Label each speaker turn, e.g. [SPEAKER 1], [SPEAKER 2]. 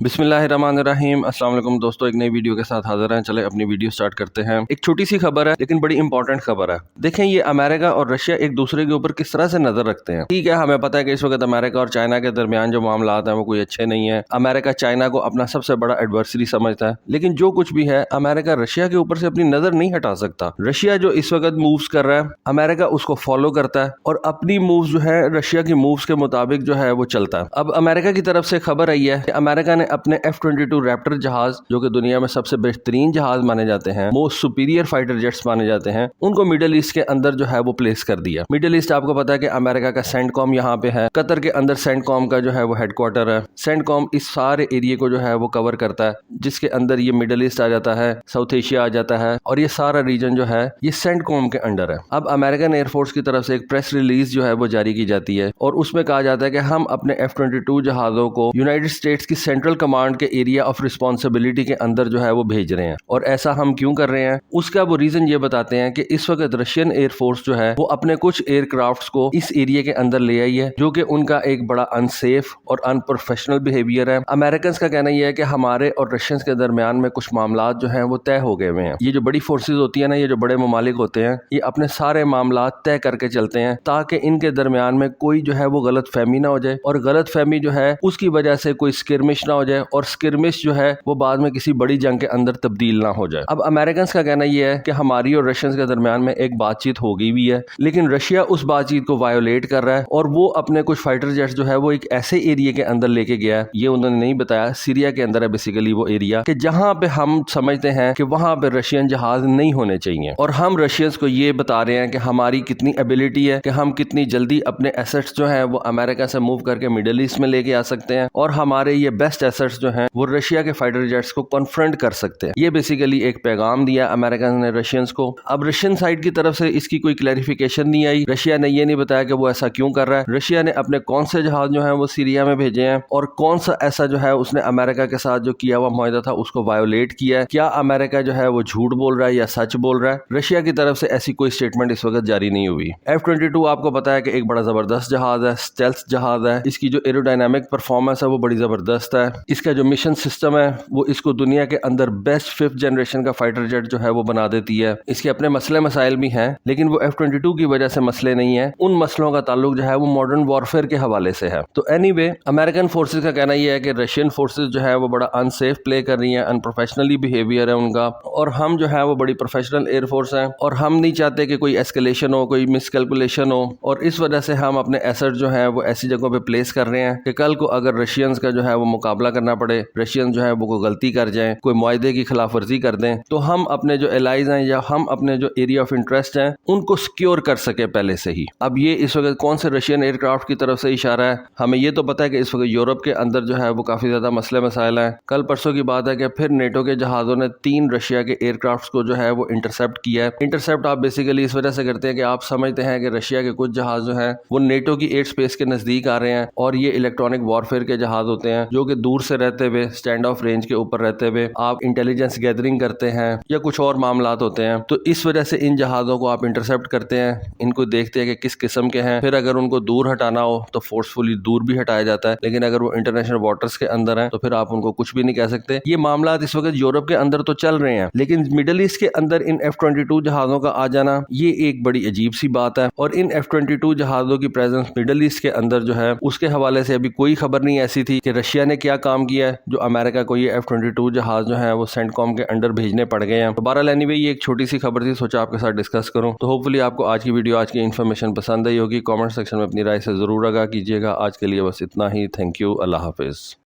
[SPEAKER 1] بسم اللہ الرحمن الرحیم۔ السلام علیکم دوستو، ایک نئی ویڈیو کے ساتھ حاضر ہیں۔ چلے اپنی ویڈیو سٹارٹ کرتے ہیں۔ ایک چھوٹی سی خبر ہے لیکن بڑی امپورٹنٹ خبر ہے۔ دیکھیں یہ امریکہ اور رشیا ایک دوسرے کے اوپر کس طرح سے نظر رکھتے ہیں۔ ٹھیک ہے، ہمیں پتہ ہے کہ اس وقت امریکہ اور چائنا کے درمیان جو معاملات ہیں وہ کوئی اچھے نہیں ہیں۔ امریکہ چائنا کو اپنا سب سے بڑا ایڈورسری سمجھتا ہے، لیکن جو کچھ بھی ہے امریکہ رشیا کے اوپر سے اپنی نظر نہیں ہٹا سکتا۔ رشیا جو اس وقت مووز کر رہا ہے، امریکہ اس کو فالو کرتا ہے اور اپنی مووز جو ہے رشیا کی مووز کے مطابق جو ہے وہ چلتا ہے۔ اب امریکہ کی طرف سے خبر آئی ہے کہ امریکہ نے اپنے F-22 ریپٹر جہاز، جو کہ دنیا میں سب سے بہترین جہاز مانے جاتے ہیں، موسٹ سپیریئر فائٹر جیٹس مانے جاتے ہیں، ان کو میڈل ایسٹ کے اندر جو ہے وہ پلیس کر دیا۔ میڈل ایسٹ آپ کو پتا ہے کہ امریکہ کا سینٹ کام یہاں پہ ہے، قطر کے اندر سینٹ کام کا جو ہے وہ ہیڈ کوارٹر ہے۔ سینٹ کام اس سارے ایریے کو جو ہے وہ کور کرتا ہے، جس کے اندر یہ میڈل ایسٹ آ جاتا ہے، ساؤتھ ایشیا آ جاتا ہے، اور یہ سارا ریجن جو ہے یہ سینٹ کام کے انڈر ہے۔ اب امریکن ایئر فورس کی طرف سے ایک پریس ریلیز جو ہے وہ جاری کی جاتی ہے، اور اس میں کہا جاتا ہے کہ ہم اپنے F-22 جہازوں کو یونائٹڈ اسٹیٹس کی سینٹرل کمانڈ کے ایریا آف رسپانسبلٹی کے اندر جو ہے وہ بھیج رہے ہیں۔ اور ایسا ہم کیوں کر رہے ہیں، اس کا وہ ریزن یہ بتاتے ہیں کہ اس وقت رشین ایئر فورس جو ہے وہ اپنے کچھ ایئر کرافٹس کو اس ایریا کے اندر لے آئی ہے، جو کہ ان کا ایک بڑا انسیف اور ان پروفیشنل بیہیویئر ہے۔ امریکنز کا کہنا یہ ہے کہ ہمارے اور رشینز کے درمیان میں کچھ معاملات جو ہیں وہ طے ہو گئے ہوئے ہیں۔ یہ جو بڑی فورسز ہوتی ہیں نا، یہ جو بڑے ممالک ہوتے ہیں، یہ اپنے سارے معاملات طے کر کے چلتے ہیں تاکہ ان کے درمیان میں کوئی جو ہے وہ غلط فہمی نہ ہو جائے، اور غلط فہمی جو ہے اس کی وجہ سے کوئی سکرمش نہ ہو جائے، اور سکرمش جو ہے وہ بعد میں کسی بڑی جنگ کے اندر تبدیل نہ ہو جائے۔ اب امریکنز کا کہنا یہ ہے کہ ہماری اور رشینز کے درمیان میں ایک بات چیت ہو گئی بھی ہے، لیکن رشیا اس بات چیت کو وائیولیٹ کر رہا ہے، اور وہ اپنے کچھ فائٹر جیٹس جو ہے وہ ایک ایسے ایریا کے اندر لے کے گیا ہے، یہ انہوں نے نہیں بتایا، سیریا کے اندر ہے بیسیکلی وہ ایریا، کہ جہاں پہ ہم سمجھتے ہیں کہ وہاں پہ رشین جہاز نہیں ہونے چاہیے، اور ہم رشینز کو یہ بتا رہے ہیں کہ ہماری کتنی ایبلٹی ہے کہ ہم کتنی جلدی اپنے ایسٹس جو ہیں وہ امریکہ سے موو کر کے میڈل ایسٹ میں لے کے آ سکتے ہیں، اور ہمارے یہ بیسٹ ایسٹس جو ہیں وہ رشیا کے فائٹر جیٹس کو کنفرنٹ کر سکتے ہیں۔ یہ بیسیکلی ایک پیغام دیا امریکن نے رشینز کو۔ اب رشین سائڈ کی طرف سے اس کی کوئی کلیریفیکیشن نہیں آئی، رشیا نے یہ نہیں بتایا کہ وہ ایسا کیوں کر رہا ہے، رشیا نے اپنے کون سے جہاز جو ہیں وہ سیریا میں بھیجے ہیں، اور کون سا ایسا جو ہے اس نے امریکہ کے ساتھ جو کیا ہوا معاہدہ تھا اس کو وائیولیٹ کیا ہے، کیا امریکہ جو ہے وہ جھوٹ بول رہا ہے یا سچ بول رہا ہے۔ رشیا کی طرف سے ایسی کوئی سٹیٹمنٹ اس وقت جاری نہیں ہوئی۔ F-22 آپ کو پتا ہے کہ ایک بڑا زبردست جہاز ہے، سٹیلتھ جہاز ہے، اس کی جو ایروڈائنامک پرفارمنس ہے وہ بڑی زبردست ہے، اس کا جو مشن سسٹم ہے وہ اس کو دنیا کے اندر بیسٹ 5th جنریشن کا فائٹر جیٹ جو ہے وہ بنا دیتی ہے۔ اس کے اپنے مسئلے مسائل بھی ہیں، لیکن وہ F-22 کی وجہ سے مسئلے نہیں ہیں، ان مسئلوں کا تعلق جو ہے وہ ماڈرن وارفیئر کے حوالے سے ہے۔ تو اینی وے امریکن فورسز کا کہنا یہ ہے کہ رشین فورسز جو ہے وہ بڑا انسیف پلے کر رہی ہیں، ان پروفیشنلی بیہیویئر ہے ان کا، اور ہم جو ہے وہ بڑی پروفیشنل ایئر فورس ہیں، اور ہم نہیں چاہتے کہ کوئی ایسکیلیشن ہو، کوئی مس کیلکولیشن ہو، اور اس وجہ سے ہم اپنے ایسٹ جو ہیں وہ ایسی جگہوں پہ پلیس کر رہے ہیں کہ کل کو اگر رشینز کا جو ہے وہ مقابلہ کرنا پڑے، رشین جو ہے وہ کوئی غلطی کر جائیں، کوئی معاہدے کی خلاف ورزی کر دیں، تو ہم اپنے جو الائز ہیں یا ہم اپنے جو ایریا آف انٹرسٹ ہیں ان کو سکیور کر سکے پہلے سے ہی۔ اب یہ اس وقت کون سے رشین ایئر کرافٹ کی طرف سے اشارہ ہے، ہمیں یہ تو پتا ہے کہ اس وقت یورپ کے اندر جو ہے وہ کافی زیادہ مسئلے مسائل ہیں۔ کل پرسوں کی بات ہے کہ پھر نیٹو کے جہازوں نے 3 رشیا کے ایئر کرافٹس کو جو ہے وہ انٹرسپٹ کیا ہے۔ انٹرسپٹ آپ بیسیکلی اس وجہ سے کرتے ہیں کہ آپ سمجھتے ہیں کہ رشیا کے کچھ جہاز جو ہیں وہ نیٹو کی ایئر سپیس کے نزدیک آ رہے ہیں، اور یہ الیکٹرانک وارفیئر کے جہاز ہوتے ہیں جو کہ دور سے رہتے ہوئے اسٹینڈ آف رینج کے اوپر رہتے ہوئے آپ انٹیلیجنس گیدرنگ کرتے ہیں یا کچھ اور معاملات ہوتے ہیں، تو اس وجہ سے ان جہازوں کو آپ انٹرسپٹ کرتے ہیں، ان کو دیکھتے ہیں کہ کس قسم کے ہیں، پھر اگر ان کو دور ہٹانا ہو تو فورسفلی دور بھی ہٹایا جاتا ہے، لیکن اگر وہ انٹرنیشنل واٹرز کے اندر ہیں تو پھر آپ ان کو کچھ بھی نہیں کہہ سکتے۔ یہ معاملات اس وقت یورپ کے اندر تو چل رہے ہیں، لیکن میڈل ایسٹ کے اندر ان F-22 جہازوں کا آ جانا یہ ایک بڑی عجیب سی بات ہے، اور ان F-22 جہازوں کی پریزنس میڈل ایسٹ کے اندر جو ہے اس کے حوالے سے ابھی کوئی خبر نہیں ایسی تھی کہ رشیا نے کیا کام کیا ہے جو امریکہ کو یہ F-22 جہاز جو ہیں وہ سینٹ کام کے انڈر بھیجنے پڑ گئے ہیں۔ تو بہرحال اینی وے یہ ایک چھوٹی سی خبر تھی، سوچا آپ کے ساتھ ڈسکس کروں۔ تو ہوپ فلی آپ کو آج کی ویڈیو، آج کی انفارمیشن پسند آئی ہوگی۔ کامنٹ سیکشن میں اپنی رائے سے ضرور آگاہ کیجیے گا۔ آج کے لیے بس اتنا ہی، تھینک یو، اللہ حافظ۔